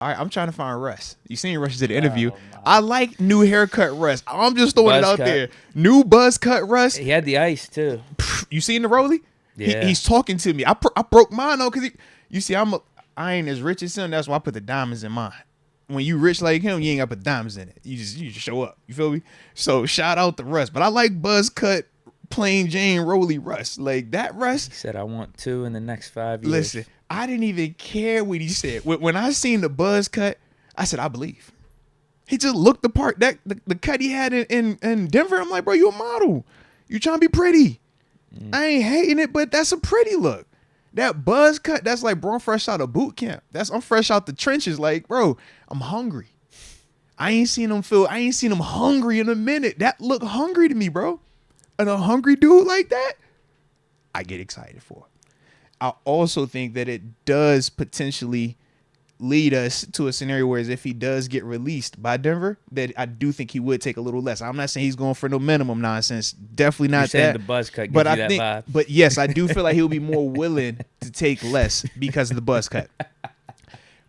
All right, I'm trying to find Russ. You seen Russ did the interview. Oh, my. I like new haircut Russ. I'm just throwing it Buzz out cut. there. New buzz cut Russ. He had the ice too. You seen the Rolly? Yeah. He's talking to me. I broke mine though, because you see, I ain't as rich as him. That's why I put the diamonds in mine. When you rich like him, you ain't got to put diamonds in it. You just show up. You feel me? So shout out to Russ. But I like buzz cut, plain Jane Rolly Russ. Like that Russ. He said, "I want 2 in the next 5 years." Listen, I didn't even care what he said. When I seen the buzz cut, I said, I believe. He just looked the part. That the cut he had in Denver, I'm like, bro, you a model. You trying to be pretty. I ain't hating it, but that's a pretty look. That buzz cut, that's like, bro, I'm fresh out of boot camp. I'm fresh out the trenches. Like, bro, I'm hungry. I ain't seen him hungry in a minute. That look hungry to me, bro. And a hungry dude like that, I get excited for. I also think that it does potentially lead us to a scenario where if he does get released by Denver, that I do think he would take a little less. I'm not saying he's going for no minimum nonsense. Definitely not. You're saying that. The buzz cut gives you that vibe. But yes, I do feel like he'll be more willing to take less because of the buzz cut.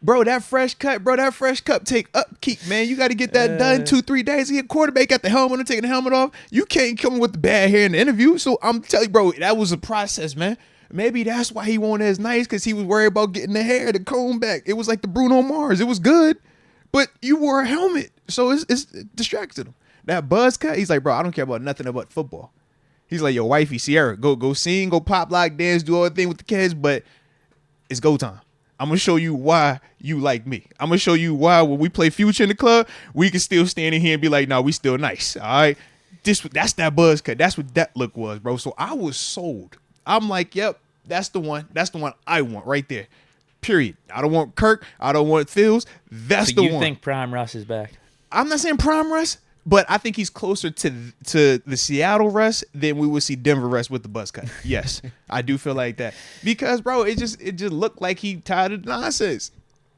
Bro, that fresh cut take upkeep, man. You got to get that done 2-3 days. He a quarterback, got the helmet and taking the helmet off. You can't come with the bad hair in the interview. So I'm telling you, bro, that was a process, man. Maybe that's why he wanted as nice, because he was worried about getting the hair, the comb back. It was like the Bruno Mars. It was good, but you wore a helmet, so it distracted him. That buzz cut, he's like, bro, I don't care about nothing about football. He's like, yo, wifey, Sierra, go sing, go pop, lock, dance, do all the thing with the kids, but it's go time. I'm going to show you why you like me. I'm going to show you why when we play Future in the club, we can still stand in here and be like, no, we still nice, all right? That's that buzz cut. That's what that look was, bro. So I was sold. I'm like, yep, that's the one. That's the one I want right there. Period. I don't want Kirk. I don't want Fields. That's the one. You think Prime Russ is back? I'm not saying Prime Russ, but I think he's closer to the Seattle Russ than we would see Denver Russ with the buzz cut. Yes, I do feel like that. Because, bro, it just looked like he tired of the nonsense.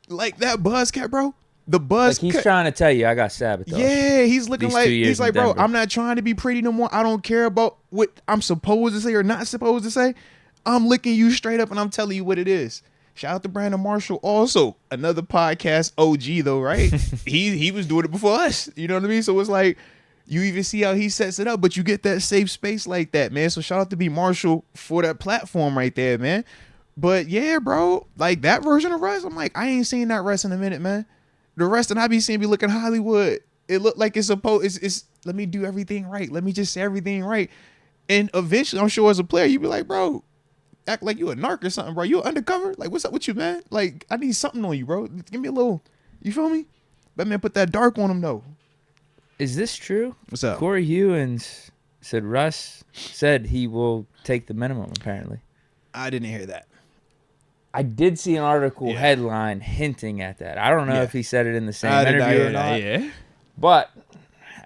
Like that buzz cut, bro. The buzz cut. He's trying to tell you I got sabotaged. Yeah, he's looking like, he's like, bro, Denver. I'm not trying to be pretty no more. I don't care about what I'm supposed to say or not supposed to say. I'm licking you straight up and I'm telling you what it is. Shout out to Brandon Marshall. Also, another podcast OG though, right? he was doing it before us. You know what I mean? So it's like, you even see how he sets it up, but you get that safe space like that, man. So shout out to B Marshall for that platform right there, man. But yeah, bro, like that version of Russ, I'm like, I ain't seen that Russ in a minute, man. The rest that I be seeing be looking Hollywood. It looked like it's supposed. It's let me do everything right. Let me just say everything right. And eventually, I'm sure as a player, you be like, bro, act like you a narc or something, bro. You undercover? Like, what's up with you, man? Like, I need something on you, bro. Give me a little. You feel me? But man, put that dark on him though. Is this true? What's up? Corey Hewins said Russ said he will take the minimum. Apparently, I didn't hear that. I did see an article headline hinting at that. I don't know if he said it in the same interview or not. Yeah. But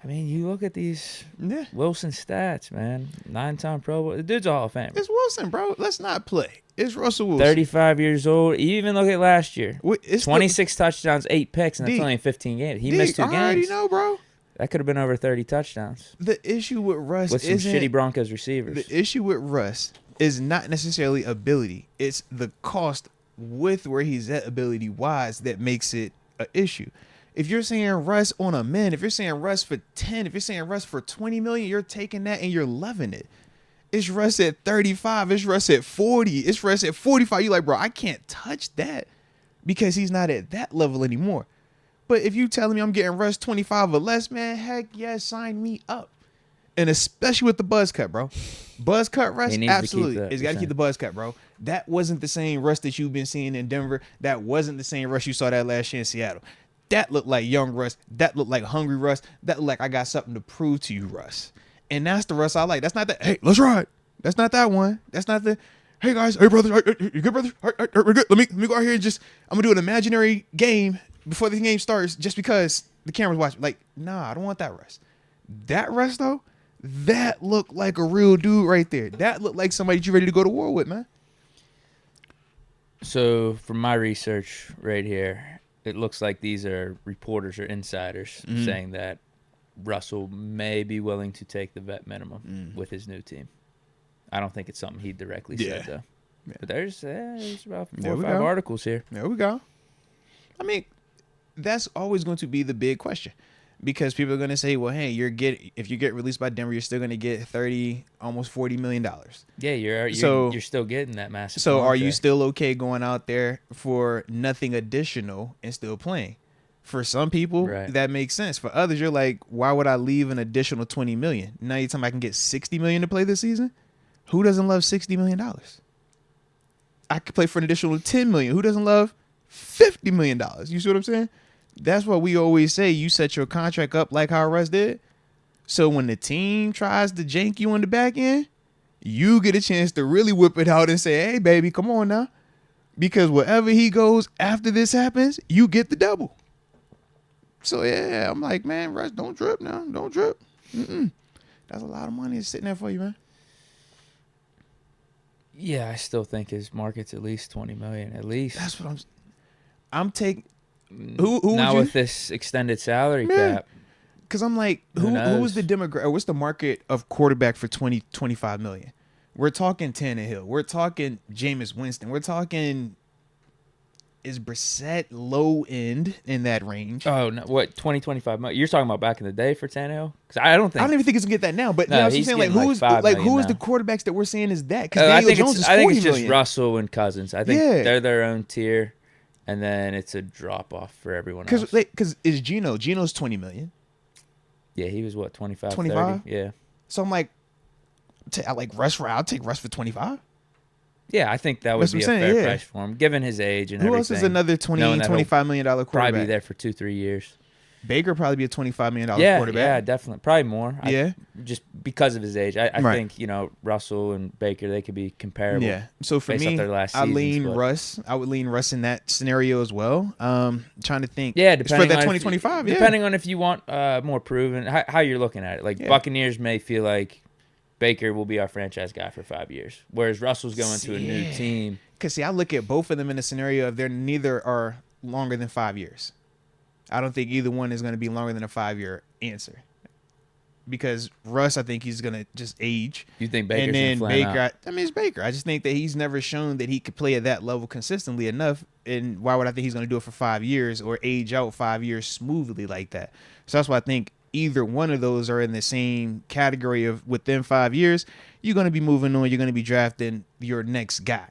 I mean, you look at these Wilson stats, man. 9-time Pro Bowl. The dude's a Hall of Famer. It's Wilson, bro. Let's not play. It's Russell Wilson. 35 years old. You even look at last year. It's 26 touchdowns, 8 picks, and that's only 15 games. He missed 2 games. I already know, bro. That could have been over 30 touchdowns. The issue with Russ with some shitty Broncos receivers. The issue with Russ is not necessarily ability. It's the cost with where he's at ability-wise that makes it an issue. If you're saying Russ on a min, if you're saying Russ for 10, if you're saying Russ for 20 million, you're taking that and you're loving it. It's Russ at 35. It's Russ at 40. It's Russ at 45. You're like, bro, I can't touch that because he's not at that level anymore. But if you telling me I'm getting Russ 25 or less, man, heck yeah, sign me up. And especially with the buzz cut, bro. Buzz cut Russ, absolutely. He's got to keep the buzz cut, bro. That wasn't the same Russ that you've been seeing in Denver. That wasn't the same Russ you saw that last year in Seattle. That looked like young Russ. That looked like hungry Russ. That looked like I got something to prove to you, Russ. And that's the Russ I like. That's not the, hey, let's ride. That's not that one. That's not the, hey, guys, hey, brothers, you good, brothers? All right, we're good. Let me go out here and just, I'm going to do an imaginary game before the game starts just because the camera's watching. Like, nah, I don't want that Russ. That Russ, though, that looked like a real dude right there. That looked like somebody you ready to go to war with, man. So, from my research right here, it looks like these are reporters or insiders saying that Russell may be willing to take the vet minimum with his new team. I don't think it's something he directly said, though. Yeah. But there's about 4 or 5 articles here. There we go. I mean, that's always going to be the big question, because people are going to say, well, hey, if you get released by Denver, you're still going to get almost $40 million. Yeah, you're still getting that massive. So contract. are you still okay going out there for nothing additional and still playing? For some people, that makes sense. For others, you're like, why would I leave an additional $20 million? Now you're telling me I can get $60 million to play this season? Who doesn't love $60 million? I could play for an additional $10 million. Who doesn't love $50 million? You see what I'm saying? That's what we always say. You set your contract up like how Russ did. So when the team tries to jank you on the back end, you get a chance to really whip it out and say, hey, baby, come on now. Because wherever he goes after this happens, you get the double. So, yeah, I'm like, man, Russ, don't drip now. Don't drip. That's a lot of money sitting there for you, man. Yeah, I still think his market's at least $20 million, at least. That's what I'm taking. Who now with this extended salary cap? Because I'm like, who's the demographic? What's the market of quarterback for 25 million? We're talking Tannehill. We're talking Jameis Winston. We're talking. Is Brissett low end in that range? Oh no! What 25 million? You're talking about back in the day for Tannehill? Because I don't even think it's gonna get that now. But no, you know what I'm saying, like who's the quarterbacks that we're saying is that? Because Daniel Jones is 40 I think it's million. just Russell and Cousins. I think they're their own tier, and then it's a drop off for everyone else. Because is Geno's 20 million? Yeah, he was what 25, 30? Yeah. So I'm like, I like Russ. I'll take Russ for 25. Yeah, I think that would be a fair price for him, given his age and everything. Who else is another $25 million quarterback? Probably be there for 2-3 years. Baker probably be a $25 million quarterback. Yeah, definitely. Probably more. Yeah. Just because of his age. I think, Russell and Baker, they could be comparable. Yeah. So for me, I lean Russ. I would lean Russ in that scenario as well. Trying to think. Yeah, depending for that on 2025. Depending on if you want more proven, how you're looking at it. Like Buccaneers may feel like Baker will be our franchise guy for 5 years, whereas Russell's going to a new team. Because, I look at both of them in a scenario of neither are longer than 5 years. I don't think either one is going to be longer than a 5-year answer. Because Russ, I think he's going to just age. You think Baker's going to flame out? It's Baker. I just think that he's never shown that he could play at that level consistently enough. And why would I think he's going to do it for 5 years or age out 5 years smoothly like that? So that's why I think either one of those are in the same category of within 5 years, you're going to be moving on. You're going to be drafting your next guy.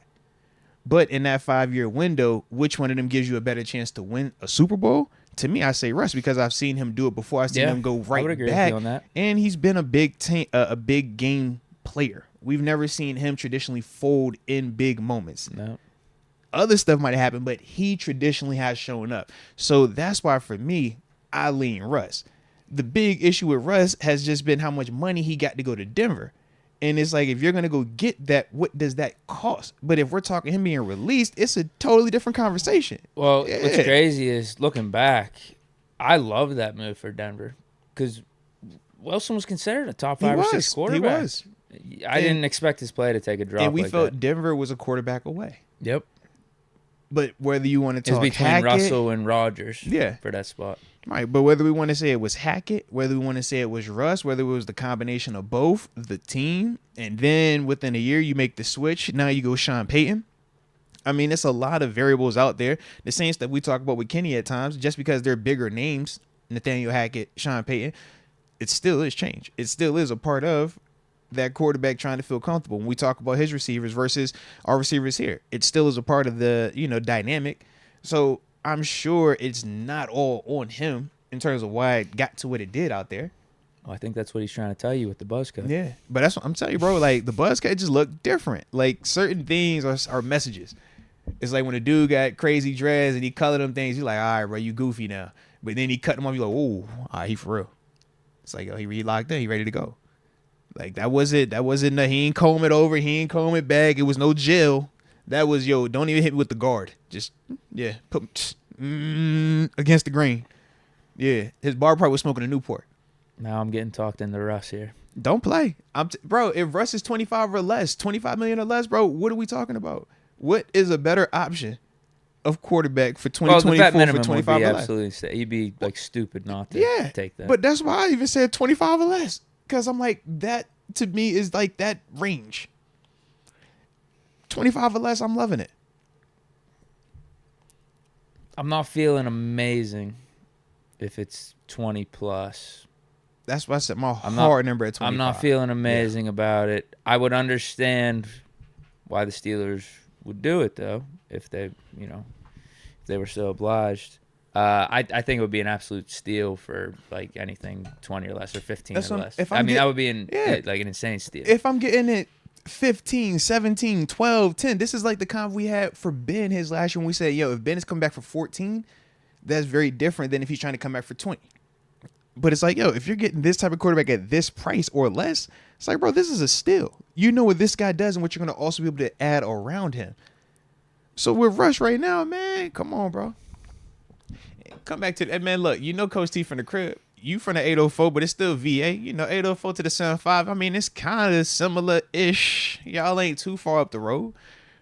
But in that 5-year window, which one of them gives you a better chance to win a Super Bowl? To me, I say Russ, because I've seen him do it before. I've seen him go right back. With you on that. And he's been a big game player. We've never seen him traditionally fold in big moments. No. Other stuff might have happened, but he traditionally has shown up. So that's why, for me, I lean Russ. The big issue with Russ has just been how much money he got to go to Denver. And it's like, if you're going to go get that, what does that cost? But if we're talking him being released, it's a totally different conversation. Well, what's crazy is, looking back, I love that move for Denver because Wilson was considered a top 5 or 6 quarterback. He was. I didn't expect his play to take a drop. And we like felt that. Denver was a quarterback away. Yep. But whether you want to talk between Hackett, Russell and Rodgers for that spot. Right, but whether we want to say it was Hackett, whether we want to say it was Russ, whether it was the combination of both, the team, and then within a year you make the switch, now you go Sean Payton. I mean, it's a lot of variables out there. The same stuff we talk about with Kenny at times, just because they're bigger names, Nathaniel Hackett, Sean Payton, it still is change. It still is a part of that quarterback trying to feel comfortable. When we talk about his receivers versus our receivers here, it still is a part of the, dynamic. So I'm sure it's not all on him in terms of why it got to what it did out there. Well, I think that's what he's trying to tell you with the buzz cut. Yeah, but that's what I'm telling you, bro. Like, the buzz cut just looked different. Like, certain things are messages. It's like when a dude got crazy dreads and he colored them things, you're like, all right, bro, you goofy now. But then he cut them off, you're like, oh, all right, he for real. It's like, he re-locked in, he ready to go. Like, that wasn't he ain't comb it over, he ain't comb it back. It was no gel. That was, don't even hit me with the guard. Just, put against the grain. Yeah, his barber probably was smoking a Newport. Now I'm getting talked into Russ here. Don't play. Bro, if Russ is 25 or less, 25 million or less, bro, what are we talking about? What is a better option of quarterback for 2024 for 25 or less? Absolutely, he'd be like stupid not to take that. But that's why I even said 25 or less, because I'm like, that to me is like that range. 25 or less, I'm loving it. I'm not feeling amazing if it's 20 plus. That's why I said my hard number at 25. I'm not feeling amazing about it. I would understand why the Steelers would do it, though, if they were so obliged. I think it would be an absolute steal for like anything 20 or less or 15 or less. That would be like an insane steal. If I'm getting it 15, 17, 12, 10, this is like the convo we had for Ben his last year when we said, yo, if Ben is coming back for 14, that's very different than if he's trying to come back for 20. But it's like, yo, if you're getting this type of quarterback at this price or less, it's like, bro, this is a steal. You know what this guy does and what you're going to also be able to add around him. So with Russ right now, man, come on, bro. Come back to that, man. Look, you know Coach T from the crib. You from the 804, but it's still VA. You know, 804 to the 75. I mean, it's kind of similar-ish. Y'all ain't too far up the road.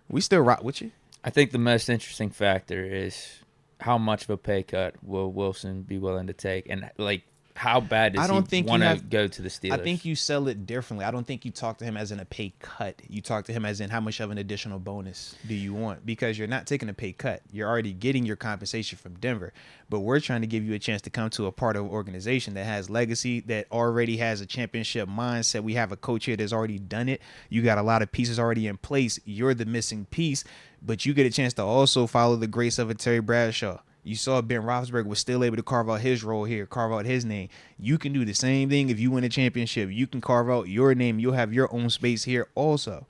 We still rock with you. I think the most interesting factor is how much of a pay cut will Wilson be willing to take, and like how bad does he want to go to the Steelers? I think you sell it differently. I don't think you talk to him as in a pay cut. You talk to him as in how much of an additional bonus do you want? Because you're not taking a pay cut. You're already getting your compensation from Denver. But we're trying to give you a chance to come to a part of an organization that has legacy, that already has a championship mindset. We have a coach here that's already done it. You got a lot of pieces already in place. You're the missing piece. But you get a chance to also follow the grace of a Terry Bradshaw. You saw Ben Roethlisberger was still able to carve out his role here, carve out his name. You can do the same thing if you win a championship. You can carve out your name. You'll have your own space here also.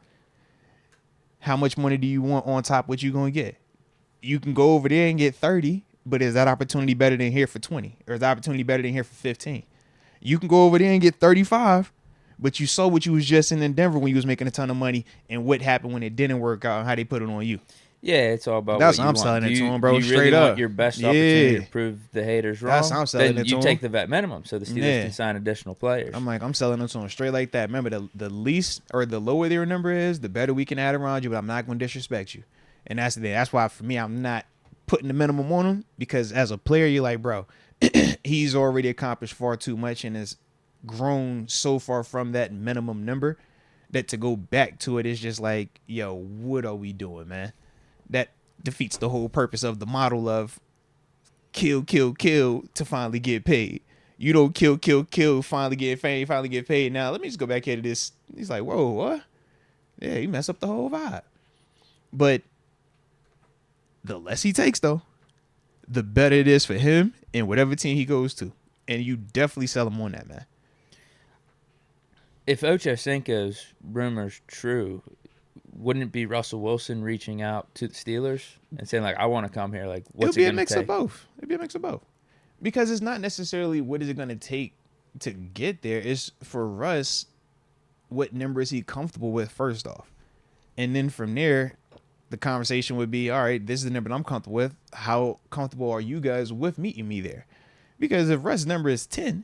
How much money do you want on top of what you're going to get? You can go over there and get 30, but is that opportunity better than here for 20? Or is the opportunity better than here for 15? You can go over there and get 35, but you saw what you was just in Denver when you was making a ton of money and what happened when it didn't work out and how they put it on you. Yeah, it's all about that's what I'm selling it to him, bro. You straight really up. Want your best opportunity to prove the haters wrong. That's how I'm selling then it to you him. take the vet minimum so the Steelers can sign additional players. I'm selling it to him straight like that. Remember, the least or the lower their number is, the better we can add around you, but I'm not going to disrespect you. And that's the thing. That's why, for me, I'm not putting the minimum on him, because as a player, you're like, bro, he's already accomplished far too much and has grown so far from that minimum number that to go back to it is just like, yo, what are we doing, man? That defeats the whole purpose of the model of kill to finally get paid. You don't kill, finally get fame, finally get paid. Now, let me just go back here to this. He's like, whoa, what? Yeah, he messed up the whole vibe. But the less he takes, though, the better it is for him and whatever team he goes to. And you definitely sell him on that, man. If Ochocinco's rumor's true, wouldn't it be Russell Wilson reaching out to the Steelers and saying, like, I want to come here? Like, what's it going to take? It'll be a mix of both. Because it's not necessarily what is it going to take to get there. It's for Russ, what number is he comfortable with first off? And then from there, the conversation would be, all right, this is the number I'm comfortable with. How comfortable are you guys with meeting me there? Because if Russ' number is 10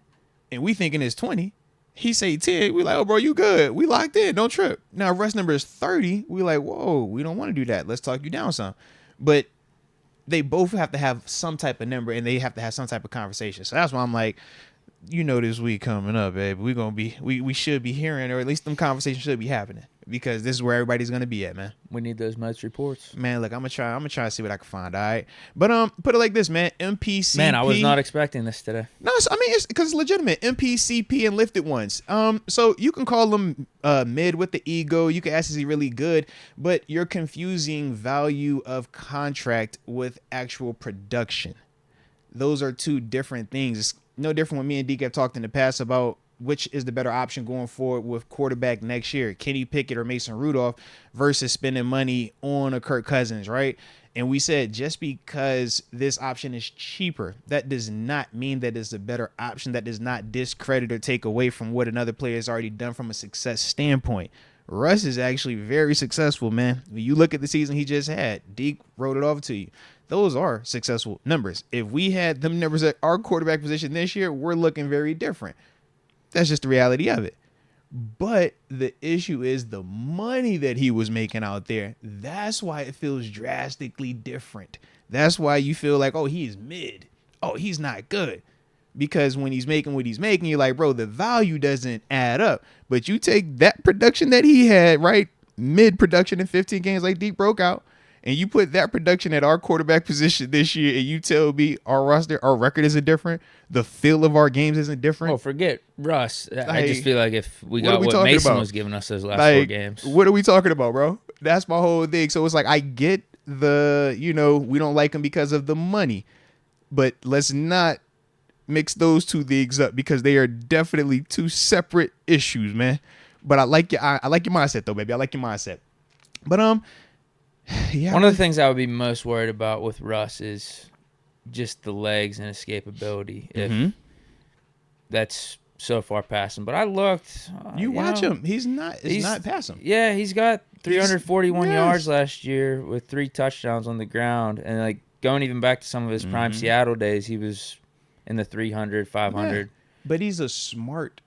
and we thinking it's 20, he say 10, we like, oh, bro, you good. We locked in. Don't trip. Now, Russ' number is 30. We like, whoa, we don't want to do that. Let's talk you down some. But they both have to have some type of number and they have to have some type of conversation. So that's why I'm like, you know, this week coming up, baby, we should be hearing, or at least them conversations should be happening, because this is where everybody's gonna be at, man. We need those match reports, man. Look, I'm gonna try to see what I can find. All right, but put it like this, man. MPCP. Man, I was not expecting this today. No, it's because it's legitimate. MPCP and lifted ones. So you can call them mid with the ego. You can ask, is he really good? But you're confusing value of contract with actual production. Those are two different things. It's no different when me and Deke have talked in the past about which is the better option going forward with quarterback next year, Kenny Pickett or Mason Rudolph, versus spending money on a Kirk Cousins, right? And we said just because this option is cheaper, that does not mean that it's a better option. That does not discredit or take away from what another player has already done from a success standpoint. Russ is actually very successful, man. When you look at the season he just had, Deke wrote it off to you. Those are successful numbers. If we had them numbers at our quarterback position this year, we're looking very different. That's just the reality of it. But the issue is the money that he was making out there. That's why it feels drastically different. That's why you feel like, oh, he's mid. Oh, he's not good. Because when he's making what he's making, you're like, bro, the value doesn't add up. But you take that production that he had, right? Mid production in 15 games like Deke broke out. and you put that production at our quarterback position this year, and you tell me our roster, our record isn't different, the feel of our games isn't different. Well, forget Russ. I just Like, feel like if we what are got we what talking Mason about? was giving us those last 4 games. What are we talking about, bro? That's my whole thing. So it's like, I get the, we don't like him because of the money, but let's not mix those two things up because they are definitely two separate issues, man. But I like your mindset though, baby. I like your mindset. But yeah. One of the things I would be most worried about with Russ is just the legs and escapability. If that's so far past him. But I looked. You watch him. He's not past him. Yeah, he's got 341 Yes. yards last year with 3 touchdowns on the ground. And like going even back to some of his prime Seattle days, he was in the 300, 500. Yeah. But he's a smart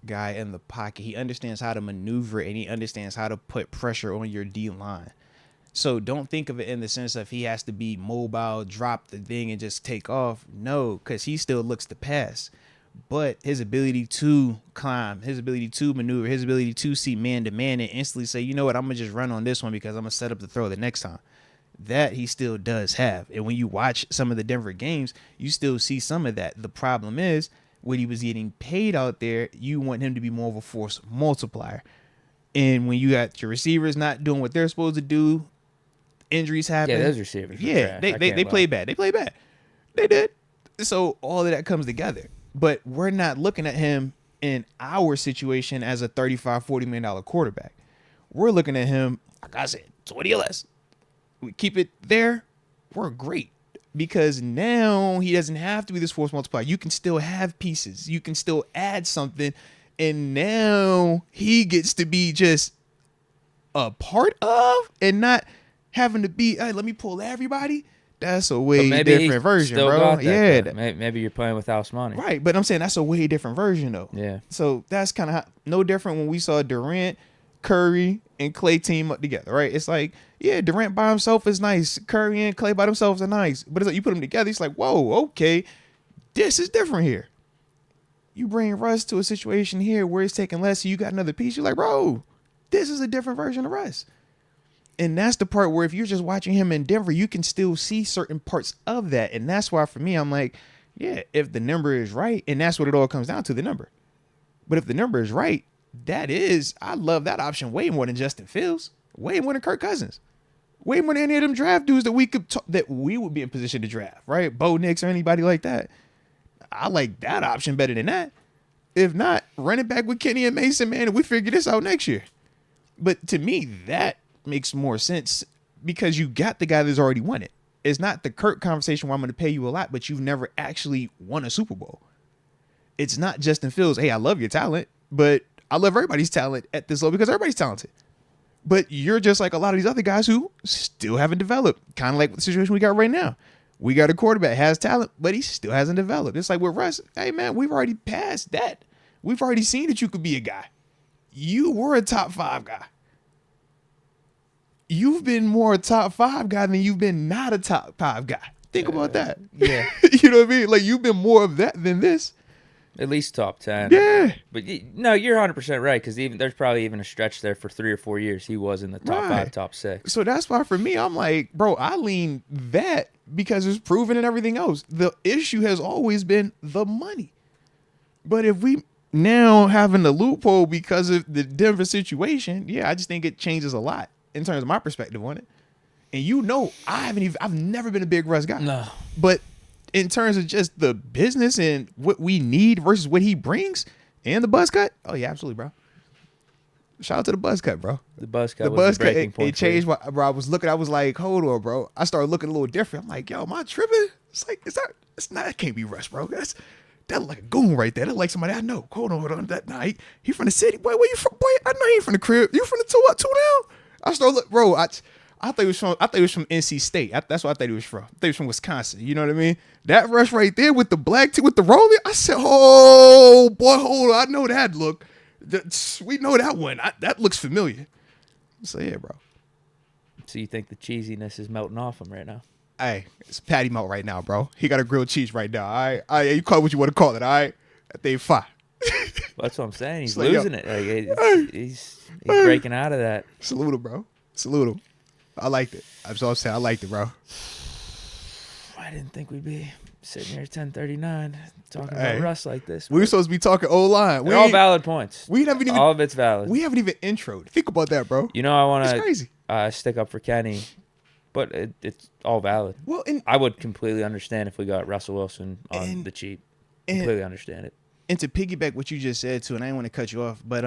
guy in the pocket. He understands how to maneuver and he understands how to put pressure on your D line. So don't think of it in the sense of he has to be mobile, drop the thing and just take off. No, because he still looks to pass. But his ability to climb, his ability to maneuver, his ability to see man to man and instantly say, you know what, I'm going to just run on this one because I'm going to set up the throw the next time. That he still does have. And when you watch some of the Denver games, you still see some of that. The problem is when he was getting paid out there, you want him to be more of a force multiplier. And when you got your receivers not doing what they're supposed to do, injuries happen. Yeah, those receivers. Yeah, they play bad. They play bad. They did. So all of that comes together. But we're not looking at him in our situation as a $35, $40 million quarterback. We're looking at him, like I said, 20 or less. We keep it there, we're great. Because now he doesn't have to be this force multiplier. You can still have pieces. You can still add something. And now he gets to be just a part of and not having to be, hey, let me pull everybody. That's a way different version, bro. Yeah. Maybe you're playing with Osmani. Right. But I'm saying that's a way different version, though. Yeah. So that's kind of no different when we saw Durant, Curry, and Clay team up together, right? It's like, yeah, Durant by himself is nice. Curry and Clay by themselves are nice. But it's like you put them together, it's like, whoa, okay, this is different here. You bring Russ to a situation here where he's taking less, so you got another piece. You're like, bro, this is a different version of Russ. And that's the part where if you're just watching him in Denver, you can still see certain parts of that. And that's why for me, I'm like, yeah, if the number is right, and that's what it all comes down to, the number. But if the number is right, I love that option way more than Justin Fields, way more than Kirk Cousins, way more than any of them draft dudes that we would be in position to draft, right? Bo Nix or anybody like that. I like that option better than that. If not, run it back with Kenny and Mason, man, and we figure this out next year. But to me, that makes more sense because you got the guy that's already won it. It's not the Kirk conversation where I'm going to pay you a lot, but you've never actually won a Super Bowl. It's not Justin Fields. Hey, I love your talent, but I love everybody's talent at this level because everybody's talented. But you're just like a lot of these other guys who still haven't developed, kind of like the situation we got right now. We got a quarterback, has talent, but he still hasn't developed. It's like with Russ, hey, man, we've already passed that. We've already seen that you could be a guy. You were a top 5 guy. You've been more a top 5 guy than you've been not a top 5 guy. Think about that. Yeah. You know what I mean? Like, you've been more of that than this. At least top 10. Yeah. But no, you're 100% right because there's probably even a stretch there for 3 or 4 years he was in the top 5, top 6. So that's why for me, I'm like, bro, I lean that because it's proven and everything else. The issue has always been the money. But if we now having the loophole because of the Denver situation, yeah, I just think it changes a lot in terms of my perspective on it. And I've never been a big Russ guy. No. But in terms of just the business and what we need versus what he brings and the buzz cut, oh yeah, absolutely, bro. Shout out to the buzz cut, bro. The buzz cut was the breaking point. It changed what, bro. I was like, hold on, bro. I started looking a little different. I'm like, yo, am I tripping? It's like, that can't be Russ, bro. That look like a goon right there. That like somebody I know. Hold on. That night, he from the city. Boy, where you from? Boy, I know he ain't from the crib. You from the two now? I started look, bro. I thought he was from NC State. That's what I thought he was from. I thought he was from Wisconsin. You know what I mean? That Russ right there with the black tee with the rolling. I said, oh boy, hold on. I know that look. We know that one. That looks familiar. So yeah, bro. So you think the cheesiness is melting off him right now? Hey, it's patty melt right now, bro. He got a grilled cheese right now. All right, you call it what you want to call it. All right, that thing fire. Well, that's what I'm saying. He's like, losing it. Like, he's breaking out of that. Salute him, bro. Salute him. I liked it. I'm so upset. I liked it, bro. I didn't think we'd be sitting here at 10:39 talking Hey. about Russ like this. We were supposed to be talking O-line. They're all valid points. We haven't even. All of it's valid. We haven't even introed. Think about that, bro. You know, I want It's crazy. to stick up for Kenny, but it's all valid. Well, and I would completely understand if we got Russell Wilson on the cheap. Completely understand it. And to piggyback what you just said too, and I didn't want to cut you off, but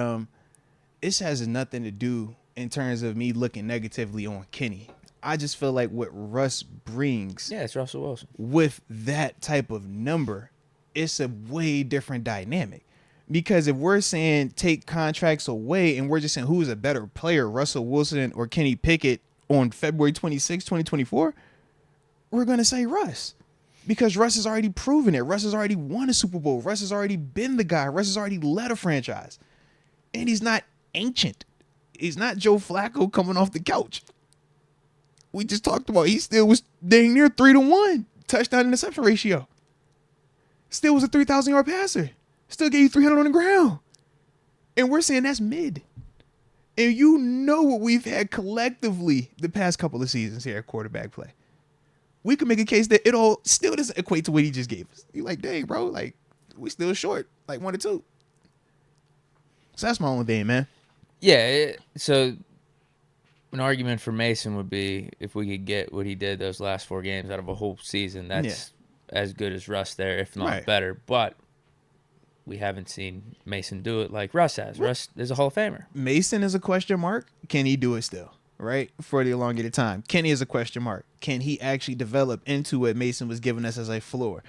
this has nothing to do in terms of me looking negatively on Kenny. I just feel like what Russ brings, Yeah, it's Russell Wilson. with that type of number, it's a way different dynamic. Because if we're saying take contracts away and we're just saying who's a better player, Russell Wilson or Kenny Pickett on February 26, 2024, we're going to say Russ. Because Russ has already proven it. Russ has already won a Super Bowl. Russ has already been the guy. Russ has already led a franchise. And he's not ancient. He's not Joe Flacco coming off the couch. We just talked about he still was dang near 3-1 touchdown interception ratio. Still was a 3,000-yard passer. Still gave you 300 on the ground. And we're saying that's mid. And you know what we've had collectively the past couple of seasons here at quarterback play. We could make a case that it all still doesn't equate to what he just gave us. You're like, dang, bro, like, we still short, like 1 or 2. So that's my only thing, man. Yeah, so an argument for Mason would be if we could get what he did those last 4 games out of a whole season, that's as good as Russ there, if not better. But we haven't seen Mason do it like Russ has. Russ is a Hall of Famer. Mason is a question mark. Can he do it still, right, for the elongated time? Kenny is a question mark. Can he actually develop into what Mason was giving us as a floor?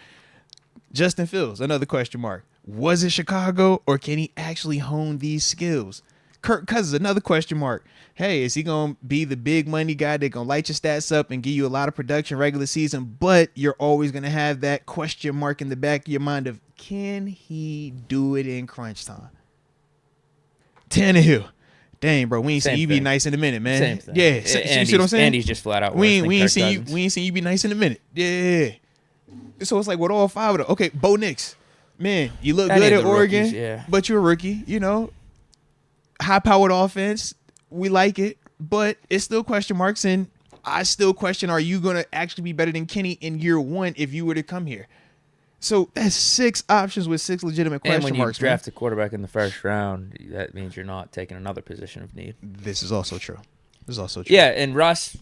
Justin Fields, another question mark. Was it Chicago, or can he actually hone these skills? Kirk Cousins, another question mark. Hey, is he going to be the big money guy that going to light your stats up and give you a lot of production regular season, but you're always going to have that question mark in the back of your mind of, can he do it in crunch time? Tannehill. Dang, bro, we ain't seen you be nice in a minute, man. Same thing. Yeah, so, you see what I'm saying? Andy's just flat out. We ain't seen you be nice in a minute. Yeah. So it's like with all 5 of them. Okay, Bo Nix. Man, you look good at Oregon, rookies, but you're a rookie, you know. High-powered offense, we like it, but it's still question marks, and I still question, are you going to actually be better than Kenny in year 1 if you were to come here? So that's 6 options with 6 legitimate question marks. And when you draft a quarterback in the first round, that means you're not taking another position of need. This is also true. Yeah, and Russ,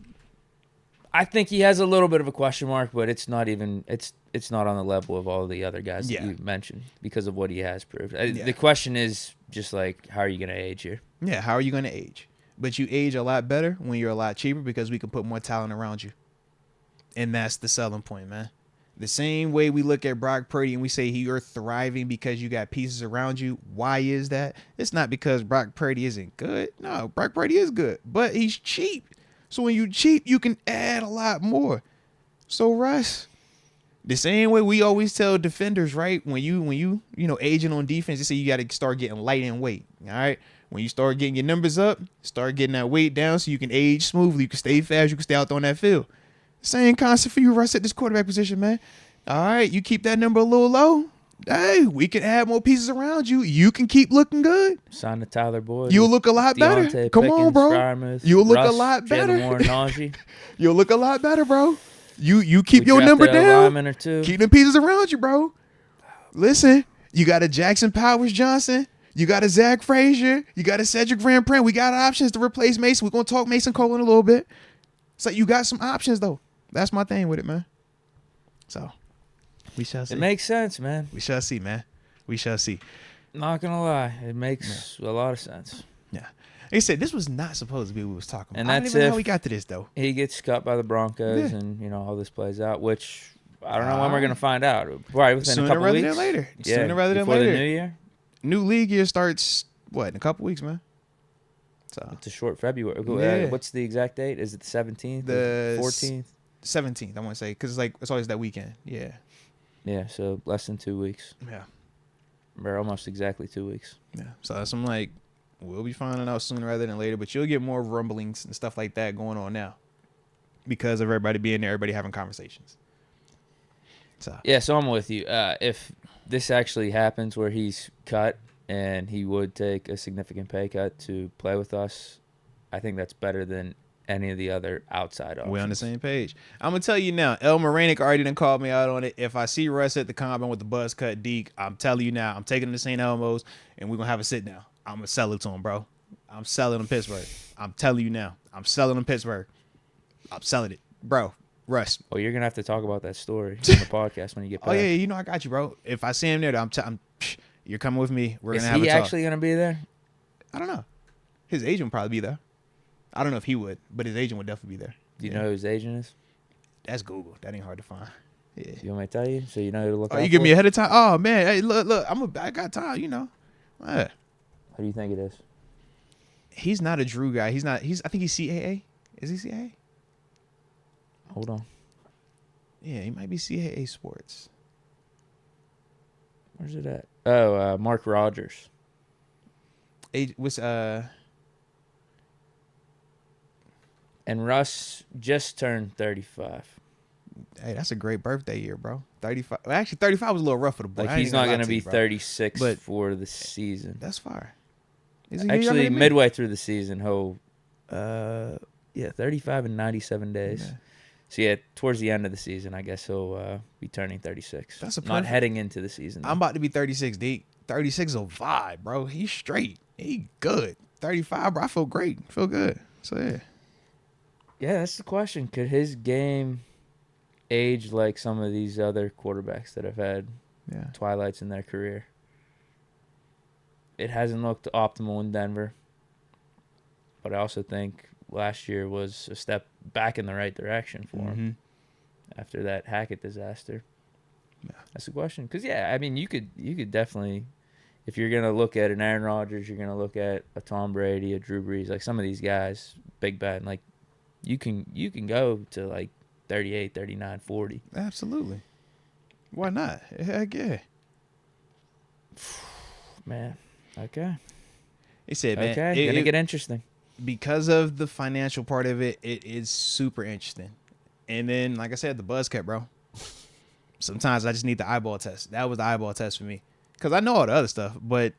I think he has a little bit of a question mark, but it's not even it's not on the level of all the other guys that you mentioned because of what he has proved. The question is just like, how are you going to age here? Yeah, how are you going to age? But you age a lot better when you're a lot cheaper because we can put more talent around you. And that's the selling point, man. The same way we look at Brock Purdy and we say you're thriving because you got pieces around you. Why is that? It's not because Brock Purdy isn't good. No, Brock Purdy is good, but he's cheap. So when you cheap, you can add a lot more. So Russ, the same way we always tell defenders, right? When you aging on defense, they say you got to start getting light in weight. All right. When you start getting your numbers up, start getting that weight down so you can age smoothly. You can stay fast. You can stay out there on that field. Same concept for you, Russ, at this quarterback position, man. All right, you keep that number a little low. Hey, we can add more pieces around you. You can keep looking good. Sign to Tyler Boyd. You'll look a lot better. Come on, bro. Frymouth, You'll look Russ, a lot better. Najee. You'll look a lot better, bro. You keep your number down. Or two. Keep the pieces around you, bro. Listen, you got a Jackson Powers Johnson. You got a Zach Frazier. You got a Cedric Van Pran. We got options to replace Mason. We're going to talk Mason Cole in a little bit. So you got some options, though. That's my thing with it, man. So we shall see. It makes sense, man. We shall see, man. We shall see. Not going to lie. It makes a lot of sense. Yeah. Like I said, this was not supposed to be what we was talking about. And I don't even know how we got to this, though. He gets cut by the Broncos and, all this plays out, which I don't know when we're going to find out. Probably within a couple weeks. Sooner rather than later. Yeah, Sooner rather than before later. the new year. New league year starts, in a couple weeks, man? So it's a short February. Yeah. What's the exact date? Is it the 17th? The 14th? 17th, I want to say, because it's always that weekend. Yeah. Yeah, so less than 2 weeks. Yeah. Or almost exactly 2 weeks. Yeah. So that's we'll be finding out sooner rather than later, but you'll get more rumblings and stuff like that going on now because of everybody being there, everybody having conversations. So I'm with you. If this actually happens where he's cut and he would take a significant pay cut to play with us, I think that's better than any of the other outside options. We're on the same page. I'm gonna tell you now. El Moranic already done called me out on it. If I see Russ at the combine with the buzz cut Deke, I'm telling you now. I'm taking him to St. Elmo's and we're gonna have a sit down. I'm gonna sell it to him, bro. I'm selling him Pittsburgh. I'm telling you now. I'm selling him Pittsburgh. I'm selling it, bro. Russ. Well, you're gonna have to talk about that story on the podcast when you get back. Oh yeah, you know I got you, bro. If I see him there, you're coming with me. We're gonna have a talk. Is he actually gonna be there? I don't know. His agent would probably be there. I don't know if he would, but his agent would definitely be there. Do you know who his agent is? That's Google. That ain't hard to find. Yeah. You want me to tell you so you know who to look out Oh, you for? give me ahead of time? Oh man, hey, look. I got time. You know. Who do you think it is? He's not a Drew guy. He's not. I think he's CAA. Is he CAA? Hold on. Yeah, he might be CAA Sports. Where's it at? Oh, Mark Rogers. Was And Russ just turned 35. Hey, that's a great birthday year, bro. 35. Well, actually, 35 was a little rough for the boy. Like, he's not going to be 36 for the season. That's fire. Actually, midway through the season, he'll, 35 and 97 days. Yeah. So, yeah, towards the end of the season, I guess he'll be turning 36. That's a not heading into the season. I'm about to be 36, Deke. 36 is a vibe, bro. He's straight. He good. 35, bro. I feel great. Feel good. So, yeah. Yeah, that's the question. Could his game age like some of these other quarterbacks that have had twilights in their career? It hasn't looked optimal in Denver, but I also think last year was a step back in the right direction for him after that Hackett disaster. Yeah. That's the question. Because, I mean, you could definitely, if you're going to look at an Aaron Rodgers, you're going to look at a Tom Brady, a Drew Brees, like some of these guys, Big Ben, like, you can go to like 38, 39, 40. Absolutely. Why not? Heck yeah. Man. Okay. He said, man. Okay. Gonna get interesting. Because of the financial part of it, it is super interesting. And then, like I said, the buzz cut, bro. Sometimes I just need the eyeball test. That was the eyeball test for me. Because I know all the other stuff, but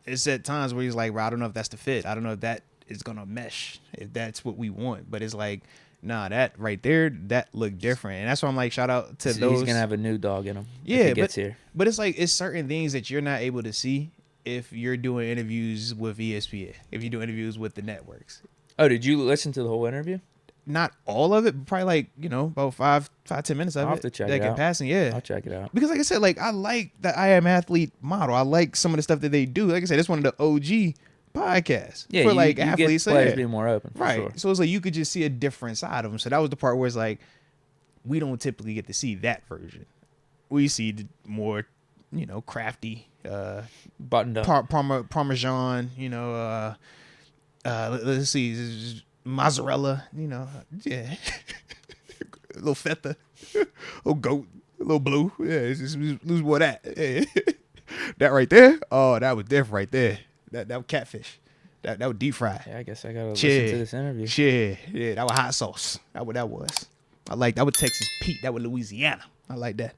it's at times where he's like, bro, I don't know if that's the fit. I don't know if that is going to mesh, if that's what we want. But it's like, nah, that right there, that looked different. And that's why I'm like, shout out to those. He's going to have a new dog in him if he gets here. But it's like, it's certain things that you're not able to see if you're doing interviews with ESPN, if you do interviews with the networks. Oh, did you listen to the whole interview? Not all of it, but probably like, about 5-10 minutes of I'll have to check it out. Passing, yeah. I'll check it out. Because like I said, like I like the I Am Athlete model. I like some of the stuff that they do. Like I said, it's one of the OG podcasts for like athletes. Get players being more open, right? Sure. So it's like you could just see a different side of them. So that was the part where it's like we don't typically get to see that version. We see the more, crafty, buttoned up, Parmesan. Let's see. Mozzarella, yeah, a little feta, a little goat, a little blue, yeah, just lose more of that. Yeah. That right there, oh, that was different right there. That was catfish, that was deep fried. Yeah, I guess I gotta listen to this interview. Yeah, that was hot sauce. That what that was. I like that was Texas Pete. That was Louisiana. I like that.